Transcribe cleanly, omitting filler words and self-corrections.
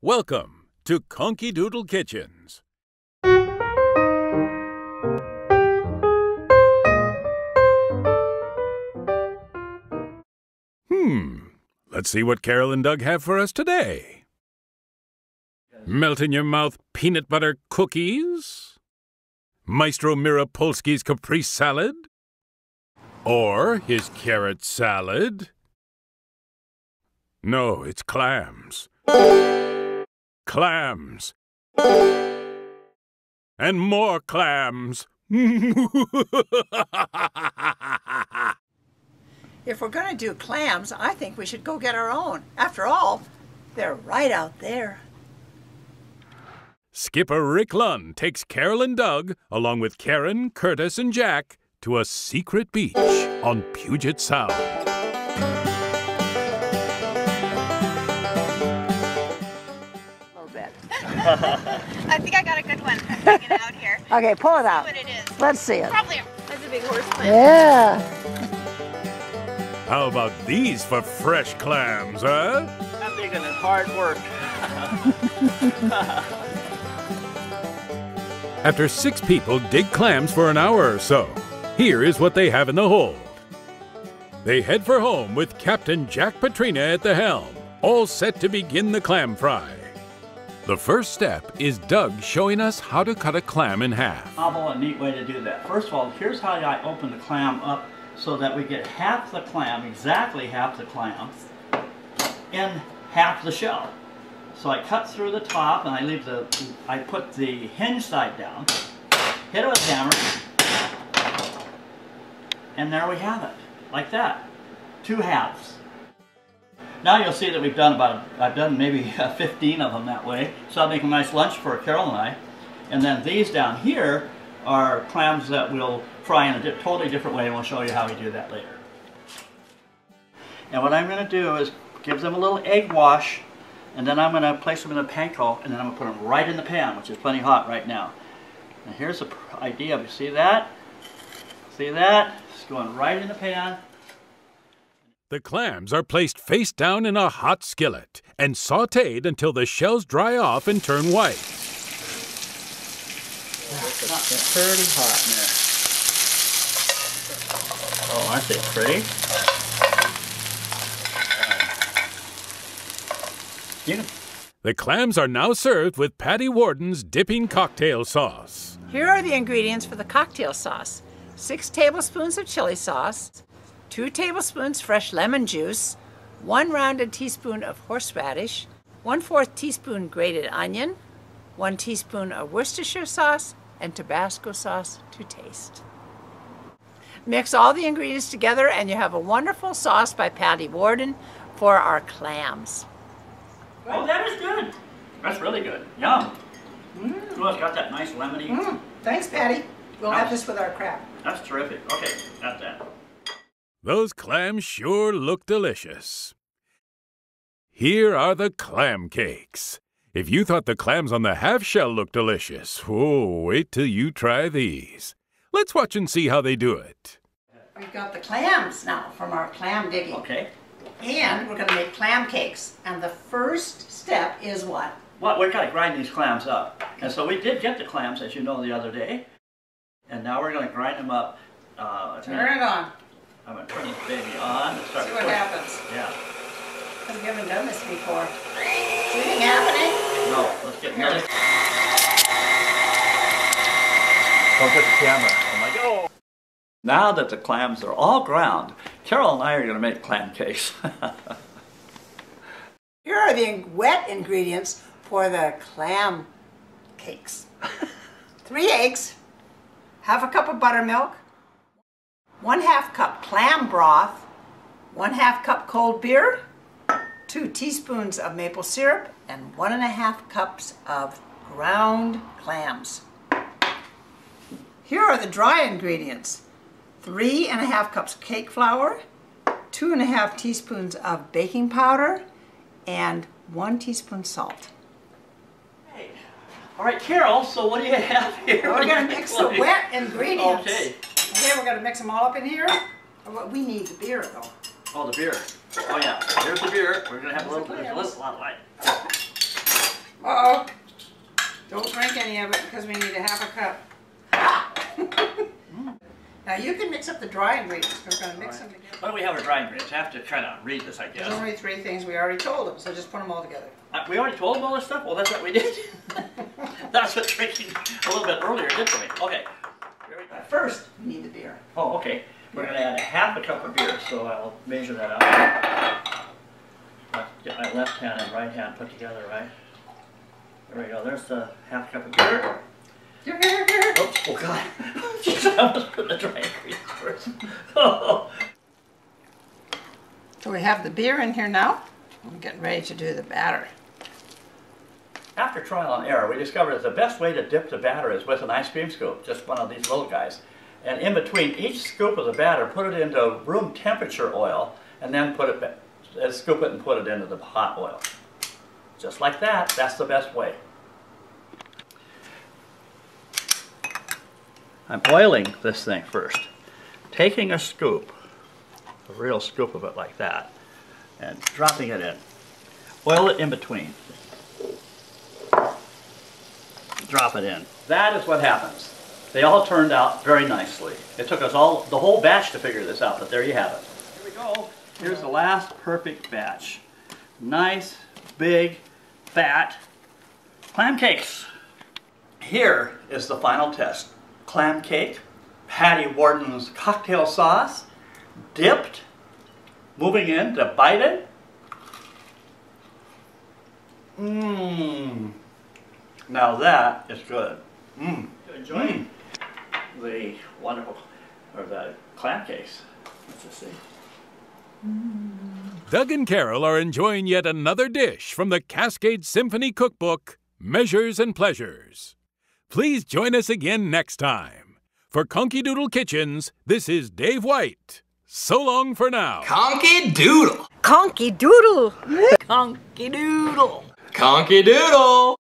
Welcome to KonkyDoodle Kitchens. Let's see what Carol and Doug have for us today. Melt-in-your-mouth peanut butter cookies? Maestro Mirapolski's caprese salad? Or his carrot salad? No, it's clams. Clams. And more clams. If we're going to do clams, I think we should go get our own. After all, they're right out there. Skipper Rick Lunn takes Carol and Doug, along with Karen, Curtis, and Jack, to a secret beach on Puget Sound. I think I got a good one. I'm taking it out here. Okay, pull it out. See what it is. Let's see it. Probably that's a big horse clam. Yeah. How about these for fresh clams, huh? That big and it's hard work. After 6 people dig clams for an hour or so, here is what they have in the hold. They head for home with Captain Jack Petrina at the helm, all set to begin the clam fry. The first step is Doug showing us how to cut a clam in half. Novel and neat way to do that. First of all, here's how I open the clam up so that we get half the clam, exactly half the clam, in half the shell. So I cut through the top and I put the hinge side down, hit it with a hammer, and there we have it, like that. 2 halves. Now you'll see that I've done maybe 15 of them that way, so I'll make a nice lunch for Carol and I. And then these down here are clams that we'll fry in a totally different way, and we'll show you how we do that later. And what I'm going to do is give them a little egg wash, and then I'm going to place them in a panko, and then I'm going to put them right in the pan, which is plenty hot right now. And here's the idea. You see that? See that? It's going right in the pan. The clams are placed face down in a hot skillet and sautéed until the shells dry off and turn white. It's pretty hot in there. Oh, aren't they pretty? Yeah. The clams are now served with Patti Warden's dipping cocktail sauce. Here are the ingredients for the cocktail sauce. 6 tablespoons of chili sauce, 2 tablespoons fresh lemon juice, 1 rounded teaspoon of horseradish, 1/4 teaspoon grated onion, 1 teaspoon of Worcestershire sauce, and Tabasco sauce to taste. Mix all the ingredients together and you have a wonderful sauce by Patti Warden for our clams. Oh, that is good. That's really good. Yum. Oh, it's got that nice lemony. Thanks, Patty. We'll have this with our crab. That's terrific. Okay, got that. Those clams sure look delicious. Here are the clam cakes. If you thought the clams on the half shell looked delicious, oh, wait till you try these. Let's watch and see how they do it. We've got the clams now from our clam digging. Okay. And we're going to make clam cakes. And the first step is what? Well, we're going to grind these clams up. And so we did get the clams, as you know, the other day. And now we're going to grind them up. Turn it on. I'm going to turn this baby on and start See what happens. Yeah. Because we haven't done this before. Is anything happening? No, let's get another. Don't get the camera. I'm like, oh. Now that the clams are all ground, Carol and I are going to make clam cakes. Here are the wet ingredients for the clam cakes. 3 eggs, 1/2 cup of buttermilk, 1/2 cup clam broth, 1/2 cup cold beer, 2 teaspoons of maple syrup, and 1.5 cups of ground clams. Here are the dry ingredients. 3.5 cups cake flour, 2.5 teaspoons of baking powder, and 1 teaspoon salt. Hey. All right, Carol, so what do you have here? We're going to mix the wet ingredients. Okay. Okay, we're going to mix them all up in here. We need the beer, though. Oh, the beer. Oh, yeah. Here's the beer. We're going to have a little lot of light. of it because we need a half a cup. Now you can mix up the dry ingredients. We're going to mix them together. What do we have our dry ingredients? I have to kind of read this, I guess. There's only 3 things. We already told them, so just put them all together. We already told them all this stuff? Well, that's what we did. That's what drinking a little bit earlier did for me. Okay. First, we need the beer. Oh, okay. We're going to add a half a cup of beer, so I'll measure that out. Get my left hand and right hand put together, right? There we go. There's the half cup of beer. Oops, oh God. Jeez, I almost put the dry ingredients first. So we have the beer in here now. I'm getting ready to do the batter. After trial and error, we discovered that the best way to dip the batter is with an ice cream scoop, just one of these little guys. And in between each scoop of the batter, put it into room temperature oil, and then scoop it and put it into the hot oil. Just like that, that's the best way. I'm oiling this thing first. Taking a scoop, a real scoop of it like that, and dropping it in. Oil it in between. Drop it in. That is what happens. They all turned out very nicely. It took us the whole batch to figure this out, but there you have it. Here we go. Here's the last perfect batch. Nice, big, fat clam cakes. Here is the final test. Clam cake, Patti Warden's cocktail sauce, dipped, moving in to bite it. Mmm. Now that is good. Mmm. Enjoying the wonderful, or the clam cakes. Let's just see. Doug and Carol are enjoying yet another dish from the Cascade Symphony cookbook, Measures and Pleasures. Please join us again next time. For KonkyDoodle Kitchens, this is Dave White. So long for now. KonkyDoodle! KonkyDoodle! KonkyDoodle! KonkyDoodle!